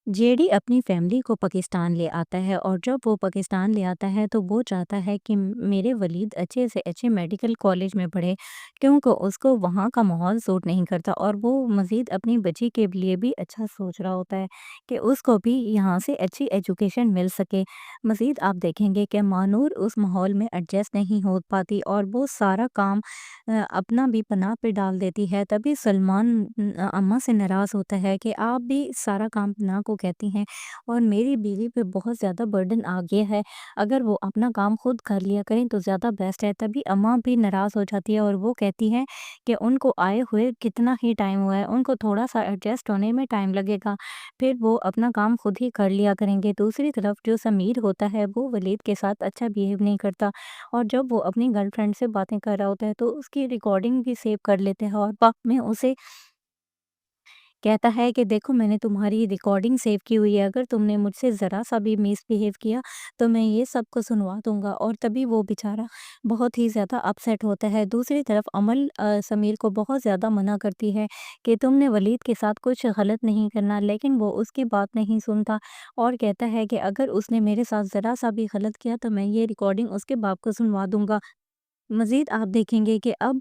[SPEAKER 1] جیڈی اپنی فیملی کو پاکستان لے آتا ہے، اور جب وہ پاکستان لے آتا ہے تو وہ چاہتا ہے کہ میرے ولید اچھے سے اچھے میڈیکل کالج میں پڑھے، کیونکہ اس کو وہاں کا ماحول سوٹ نہیں کرتا، اور وہ مزید اپنی بچی کے لیے بھی اچھا سوچ رہا ہوتا ہے کہ اس کو بھی یہاں سے اچھی ایجوکیشن مل سکے۔ مزید آپ دیکھیں گے کہ مانور اس ماحول میں ایڈجسٹ نہیں ہو پاتی اور وہ سارا کام اپنا بھی پناہ پہ ڈال دیتی ہے۔ تبھی سلمان اماں سے ناراض ہوتا ہے کہ آپ بھی سارا کام پناہ کو کہتی ہیں، اور میری بیوی پہ بہت زیادہ برڈن آ گیا ہے، اگر وہ اپنا کام خود کر لیا کریں تو زیادہ بیسٹ ہے۔ تبھی اماں بھی ناراض ہو جاتی ہے اور وہ کہتی ہیں کہ ان کو آئے ہوئے کتنا ہی ٹائم ہوا ہے، ان کو تھوڑا سا ایڈجسٹ ہونے میں ٹائم لگے گا، پھر وہ اپنا کام خود ہی کر لیا کریں گے۔ دوسری طرف جو سمیر ہوتا ہے وہ ولید کے ساتھ اچھا بیہیو نہیں کرتا، اور جب وہ اپنی گرل فرینڈ سے باتیں کر رہا ہوتا ہے تو اس کی ریکارڈنگ بھی سیو کر لیتے ہیں، اور بعد میں اسے کہتا ہے کہ دیکھو میں نے تمہاری ریکارڈنگ سیو کی ہوئی ہے، اگر تم نے مجھ سے ذرا سا بھی مس بیہیو کیا تو میں یہ سب کو سنوا دوں گا، اور تبھی وہ بیچارہ بہت ہی زیادہ اپسیٹ ہوتا ہے۔ دوسری طرف عمل سمیر کو بہت زیادہ منع کرتی ہے کہ تم نے ولید کے ساتھ کچھ غلط نہیں کرنا، لیکن وہ اس کی بات نہیں سنتا اور کہتا ہے کہ اگر اس نے میرے ساتھ ذرا سا بھی غلط کیا تو میں یہ ریکارڈنگ اس کے باپ کو سنوا دوں گا۔ مزید آپ دیکھیں گے کہ اب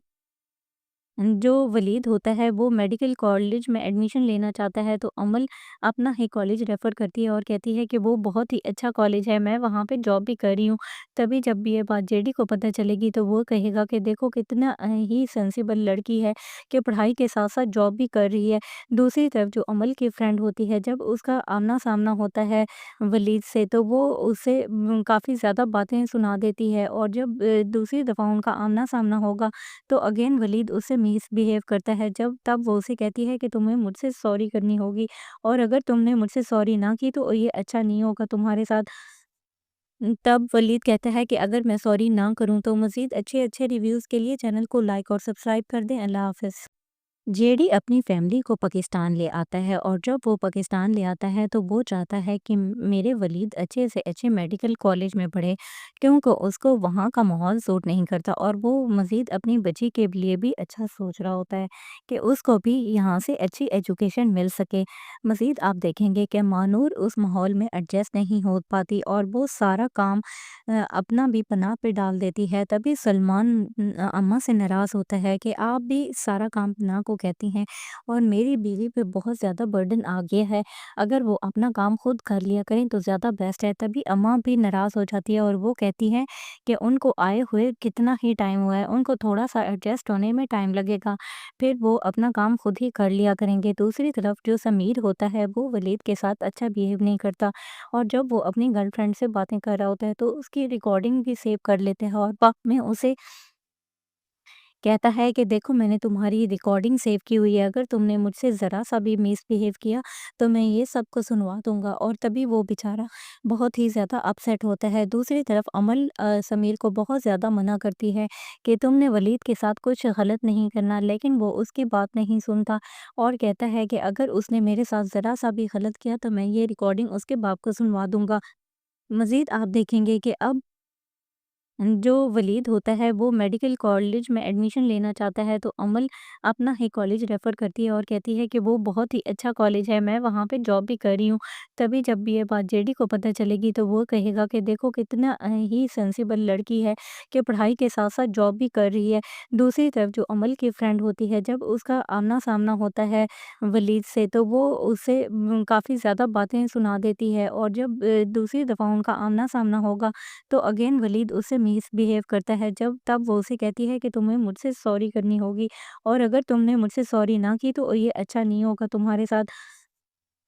[SPEAKER 1] جو ولید ہوتا ہے وہ میڈیکل کالج میں ایڈمیشن لینا چاہتا ہے تو عمل اپنا ہی کالج ریفر کرتی ہے اور کہتی ہے کہ وہ بہت ہی اچھا کالج ہے، میں وہاں پہ جاب بھی کر رہی ہوں۔ تبھی جب بھی یہ بات جیڈی کو پتہ چلے گی تو وہ کہے گا کہ دیکھو کتنا ہی سینسیبل لڑکی ہے کہ پڑھائی کے ساتھ ساتھ جاب بھی کر رہی ہے۔ دوسری طرف جو عمل کی فرینڈ ہوتی ہے، جب اس کا آمنا سامنا ہوتا ہے ولید سے تو وہ اسے کافی زیادہ باتیں سنا دیتی ہے، اور جب دوسری دفعہ ان کا آمنا سامنا ہوگا تو اگین ولید اس سے مس بیہیو کرتا ہے، جب تب وہ اسے کہتی ہے کہ تمہیں مجھ سے سوری کرنی ہوگی، اور اگر تم نے مجھ سے سوری نہ کی تو یہ اچھا نہیں ہوگا تمہارے ساتھ۔ تب ولید کہتا ہے کہ اگر میں سوری نہ کروں تو مزید اچھے اچھے ریویوز کے لیے چینل کو لائک اور سبسکرائب کر دیں۔ اللہ حافظ۔ جیڈی اپنی فیملی کو پاکستان لے آتا ہے، اور جب وہ پاکستان لے آتا ہے تو وہ چاہتا ہے کہ میرے ولید اچھے سے اچھے میڈیکل کالج میں پڑھے، کیونکہ اس کو وہاں کا ماحول سوٹ نہیں کرتا، اور وہ مزید اپنی بچی کے لیے بھی اچھا سوچ رہا ہوتا ہے کہ اس کو بھی یہاں سے اچھی ایجوکیشن مل سکے۔ مزید آپ دیکھیں گے کہ مانور اس ماحول میں ایڈجسٹ نہیں ہو پاتی اور وہ سارا کام اپنا بھی پناہ پہ ڈال دیتی ہے۔ تبھی سلمان اماں سے ناراض ہوتا ہے کہ آپ بھی سارا کام پناہ کو کہتی ہیں، اور میری بیوی پہ بہت زیادہ برڈن آ گیا ہے، اگر وہ اپنا کام خود کر لیا کریں تو زیادہ بیسٹ ہے۔ تبھی اماں بھی ناراض ہو جاتی ہے اور وہ کہتی ہیں کہ ان کو آئے ہوئے کتنا ہی ٹائم ہوا ہے، ان کو تھوڑا سا ایڈجسٹ ہونے میں ٹائم لگے گا، پھر وہ اپنا کام خود ہی کر لیا کریں گے۔ دوسری طرف جو سمیر ہوتا ہے وہ ولید کے ساتھ اچھا بیہیو نہیں کرتا، اور جب وہ اپنی گرل فرینڈ سے باتیں کر رہا ہوتا ہے تو اس کی ریکارڈنگ بھی سیو کر لیتے ہیں، اور بعد میں اسے کہتا ہے کہ دیکھو میں نے تمہاری ریکارڈنگ سیو کی ہوئی ہے، اگر تم نے مجھ سے ذرا سا بھی مس بیہیو کیا تو میں یہ سب کو سنوا دوں گا، اور تبھی وہ بیچارہ بہت ہی زیادہ اپسیٹ ہوتا ہے۔ دوسری طرف عمل سمیر کو بہت زیادہ منع کرتی ہے کہ تم نے ولید کے ساتھ کچھ غلط نہیں کرنا، لیکن وہ اس کی بات نہیں سنتا اور کہتا ہے کہ اگر اس نے میرے ساتھ ذرا سا بھی غلط کیا تو میں یہ ریکارڈنگ اس کے باپ کو سنوا دوں گا۔ مزید آپ دیکھیں گے کہ اب جو ولید ہوتا ہے وہ میڈیکل کالج میں ایڈمیشن لینا چاہتا ہے تو عمل اپنا ہی کالج ریفر کرتی ہے اور کہتی ہے کہ وہ بہت ہی اچھا کالج ہے، میں وہاں پہ جاب بھی کر رہی ہوں۔ تبھی جب بھی یہ بات جیڈی کو پتہ چلے گی تو وہ کہے گا کہ دیکھو کتنا ہی سینسیبل لڑکی ہے کہ پڑھائی کے ساتھ ساتھ جاب بھی کر رہی ہے۔ دوسری طرف جو عمل کی فرینڈ ہوتی ہے، جب اس کا آمنا سامنا ہوتا ہے ولید سے تو وہ اسے کافی زیادہ باتیں سنا دیتی ہے، اور جب دوسری دفعہ ان کا آمنا سامنا ہوگا تو اگین ولید اس سے مس بیہیو کرتا ہے، جب تب وہ اسے کہتی ہے کہ تمہیں مجھ سے سوری کرنی ہوگی، اور اگر تم نے مجھ سے سوری نہ کی تو یہ اچھا نہیں ہوگا تمہارے ساتھ۔